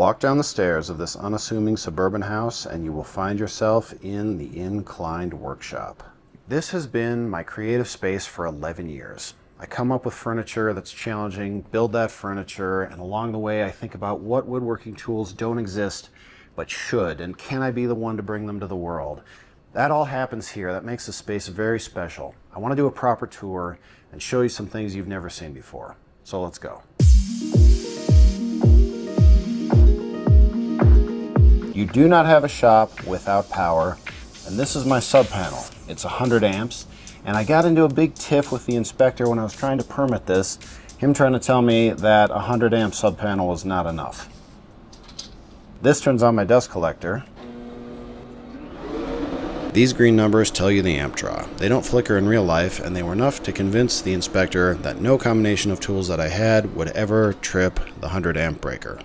Walk down the stairs of this unassuming suburban house and you will find yourself in the inclined workshop. This has been my creative space for 11 years. I come up with furniture that's challenging, build that furniture, and along the way I think about what woodworking tools don't exist but should, and can I be the one to bring them to the world? That all happens here. That makes the space very special. I want to do a proper tour and show you some things you've never seen before. So let's go. You do not have a shop without power, and this is my sub panel. It's 100 amps, and I got into a big tiff with the inspector when I was trying to permit this, him trying to tell me that a 100 amp sub panel was not enough. This turns on my dust collector. These green numbers tell you the amp draw. They don't flicker in real life, and they were enough to convince the inspector that no combination of tools that I had would ever trip the 100 amp breaker.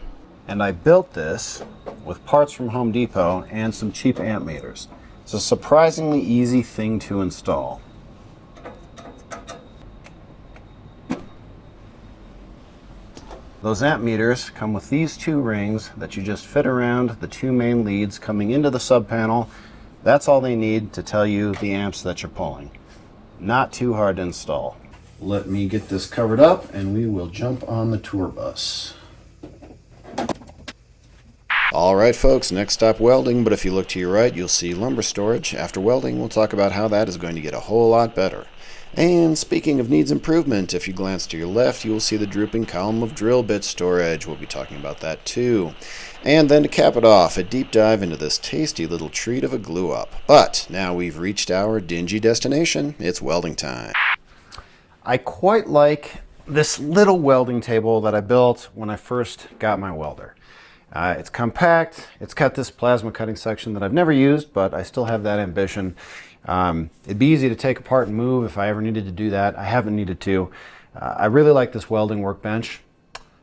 And I built this with parts from Home Depot and some cheap amp meters. It's a surprisingly easy thing to install. Those amp meters come with these two rings that you just fit around the two main leads coming into the sub panel. That's all they need to tell you the amps that you're pulling. Not too hard to install. Let me get this covered up and we will jump on the tour bus. Alright folks, next stop welding, but if you look to your right you'll see lumber storage. After welding we'll talk about how that is going to get a whole lot better. And speaking of needs improvement, if you glance to your left you will see the drooping column of drill bit storage. We'll be talking about that too. And then to cap it off, a deep dive into this tasty little treat of a glue up. But now we've reached our dingy destination. It's welding time. I quite like this little welding table that I built when I first got my welder. It's compact, it's got this plasma cutting section that I've never used, but I still have that ambition. It'd be easy to take apart and move if I ever needed to do that. I haven't needed to. I really like this welding workbench,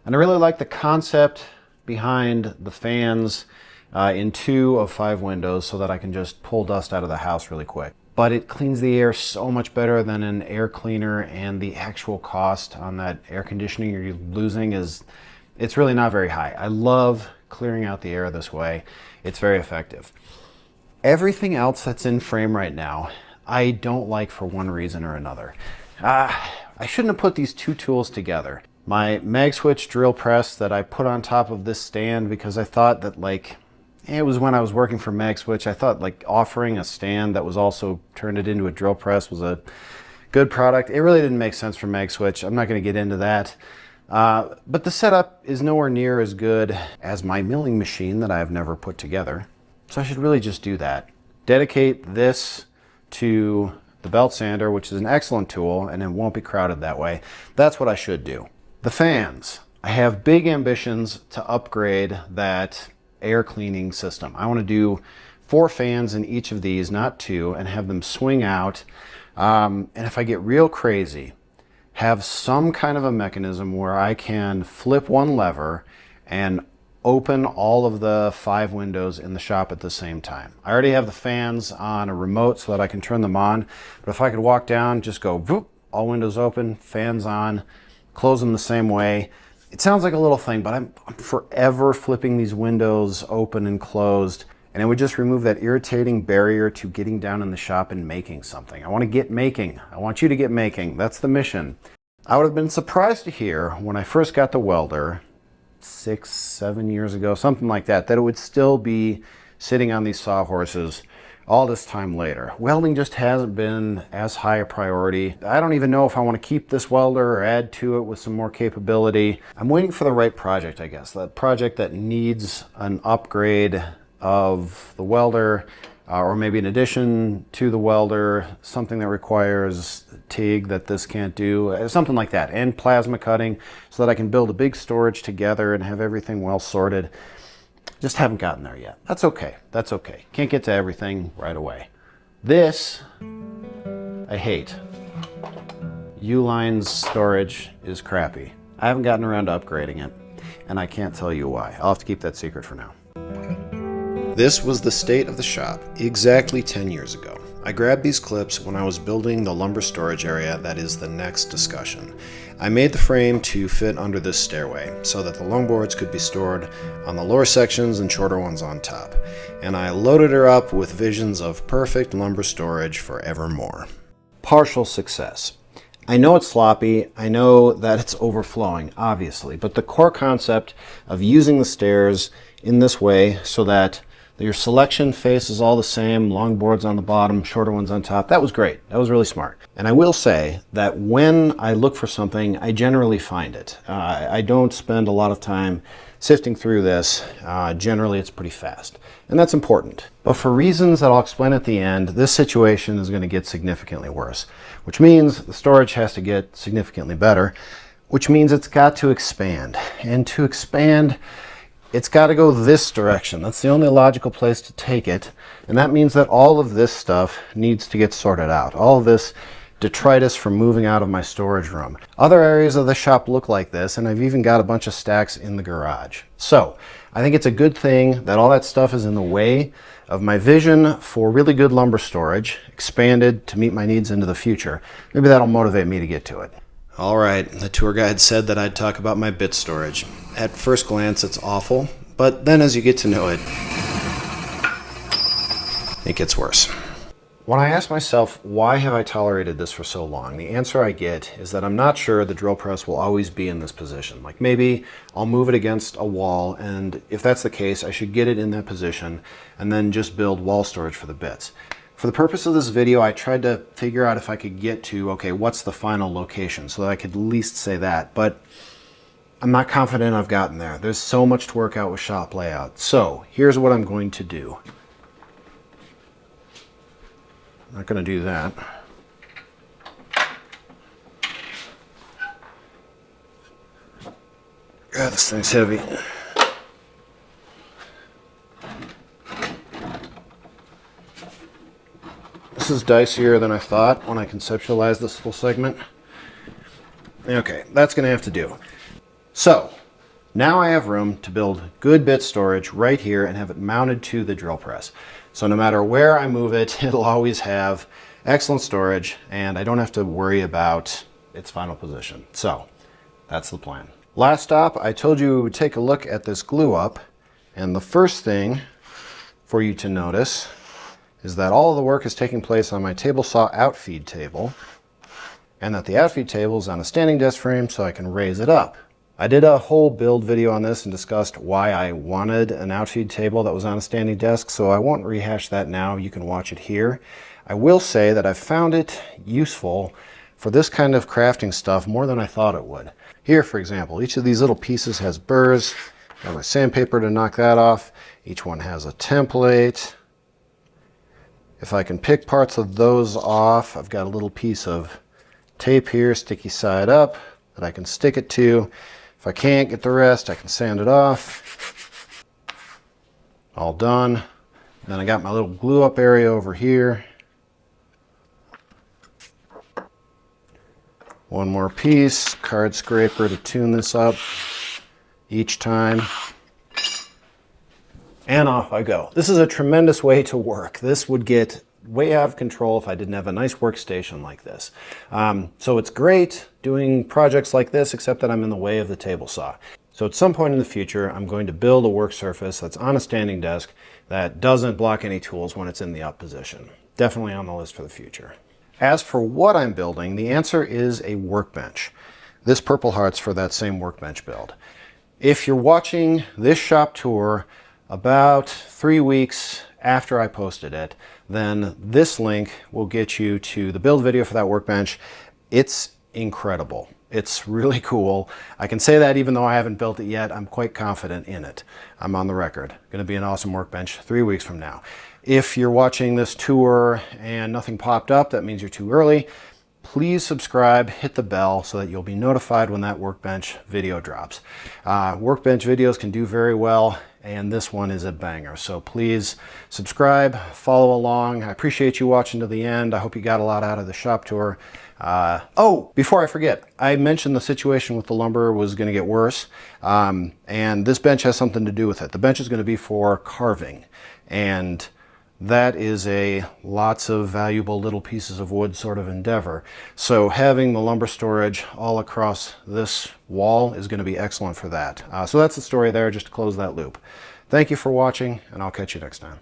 and I really like the concept behind the fans in 2 of 5 windows so that I can just pull dust out of the house really quick. But it cleans the air so much better than an air cleaner, and the actual cost on that air conditioning you're losing it's really not very high. I love clearing out the air this way. It's very effective. Everything else that's in frame right now, I don't like for one reason or another. I shouldn't have put these two tools together. My mag switch drill press that I put on top of this stand because I thought that it was when I was working for Mag Switch, I thought offering a stand that was also turned it into a drill press was a good product. It really didn't make sense for Mag Switch. I'm not going to get into that. But the setup is nowhere near as good as my milling machine that I have never put together. So I should really just do that. Dedicate this to the belt sander, which is an excellent tool, and it won't be crowded that way. That's what I should do. The fans. I have big ambitions to upgrade that air cleaning system. I want to do 4 fans in each of these, not 2, and have them swing out. And if I get real crazy, have some kind of a mechanism where I can flip one lever and open all of the 5 windows in the shop at the same time. I already have the fans on a remote so that I can turn them on, but if I could walk down, just go whoop, all windows open, fans on, close them the same way. It sounds like a little thing, but I'm forever flipping these windows open and closed, and it would just remove that irritating barrier to getting down in the shop and making something. I want to get making. I want you to get making. That's the mission. I would have been surprised to hear when I first got the welder 6, 7 years ago, something like that it would still be sitting on these sawhorses all this time later. Welding just hasn't been as high a priority. I don't even know if I want to keep this welder or add to it with some more capability. I'm waiting for the right project, I guess. That project that needs an upgrade of the welder, or maybe in addition to the welder, something that requires TIG that this can't do, something like that, and plasma cutting so that I can build a big storage together and have everything well sorted. Just haven't gotten there yet. That's okay. That's okay. Can't get to everything right away. This, I hate. U-Line's storage is crappy. I haven't gotten around to upgrading it, and I can't tell you why. I'll have to keep that secret for now. This was the state of the shop exactly 10 years ago. I grabbed these clips when I was building the lumber storage area that is the next discussion. I made the frame to fit under this stairway so that the longboards could be stored on the lower sections and shorter ones on top. And I loaded her up with visions of perfect lumber storage forevermore. Partial success. I know it's sloppy, I know that it's overflowing, obviously, but the core concept of using the stairs in this way so that your selection face is all the same, long boards on the bottom, shorter ones on top, that was great. That was really smart. And I will say that when I look for something, I generally find it. I don't spend a lot of time sifting through this. Generally, it's pretty fast. And that's important. But for reasons that I'll explain at the end, this situation is going to get significantly worse, which means the storage has to get significantly better, which means it's got to expand. And to expand, it's got to go this direction. That's the only logical place to take it. And that means that all of this stuff needs to get sorted out. All of this detritus from moving out of my storage room. Other areas of the shop look like this, and I've even got a bunch of stacks in the garage. So I think it's a good thing that all that stuff is in the way of my vision for really good lumber storage, expanded to meet my needs into the future. Maybe that'll motivate me to get to it. All right, the tour guide said that I'd talk about my bit storage. At first glance, it's awful, but then as you get to know it, it gets worse. When I ask myself, why have I tolerated this for so long? The answer I get is that I'm not sure the drill press will always be in this position. Like maybe I'll move it against a wall, and if that's the case, I should get it in that position and then just build wall storage for the bits. For the purpose of this video, I tried to figure out if I could get to, okay, what's the final location, so that I could at least say that, but I'm not confident I've gotten there. There's so much to work out with shop layout. So here's what I'm going to do. I'm not going to do that. God, this thing's heavy. This is dicier than I thought when I conceptualized this little segment. Okay, that's going to have to do. So, now I have room to build good bit storage right here and have it mounted to the drill press. So no matter where I move it, it'll always have excellent storage and I don't have to worry about its final position. So, that's the plan. Last stop, I told you we would take a look at this glue up, and the first thing for you to notice is that all of the work is taking place on my table saw outfeed table, and that the outfeed table is on a standing desk frame so I can raise it up. I did a whole build video on this and discussed why I wanted an outfeed table that was on a standing desk, so I won't rehash that now. You can watch it here. I will say that I've found it useful for this kind of crafting stuff more than I thought it would. Here, for example, each of these little pieces has burrs. Got my sandpaper to knock that off. Each one has a template. If I can pick parts of those off, I've got a little piece of tape here, sticky side up, that I can stick it to. If I can't get the rest, I can sand it off. All done. Then I got my little glue up area over here. One more piece, card scraper to tune this up each time. And off I go. This is a tremendous way to work. This would get way out of control if I didn't have a nice workstation like this. So it's great doing projects like this, except that I'm in the way of the table saw. So at some point in the future, I'm going to build a work surface that's on a standing desk that doesn't block any tools when it's in the up position. Definitely on the list for the future. As for what I'm building, the answer is a workbench. This Purple Heart's for that same workbench build. If you're watching this shop tour about 3 weeks after I posted it, then this link will get you to the build video for that workbench. It's incredible. It's really cool. I can say that even though I haven't built it yet, I'm quite confident in it. I'm on the record. Going to be an awesome workbench 3 weeks from now. If you're watching this tour and nothing popped up, that means you're too early. Please subscribe, hit the bell so that you'll be notified when that workbench video drops. Workbench videos can do very well, and this one is a banger. So please subscribe, follow along. I appreciate you watching to the end. I hope you got a lot out of the shop tour. Oh, before I forget, I mentioned the situation with the lumber was going to get worse, and this bench has something to do with it. The bench is going to be for carving, and that is a lots of valuable little pieces of wood sort of endeavor. So having the lumber storage all across this wall is going to be excellent for that. So that's the story there, just to close that loop. Thank you for watching, and I'll catch you next time.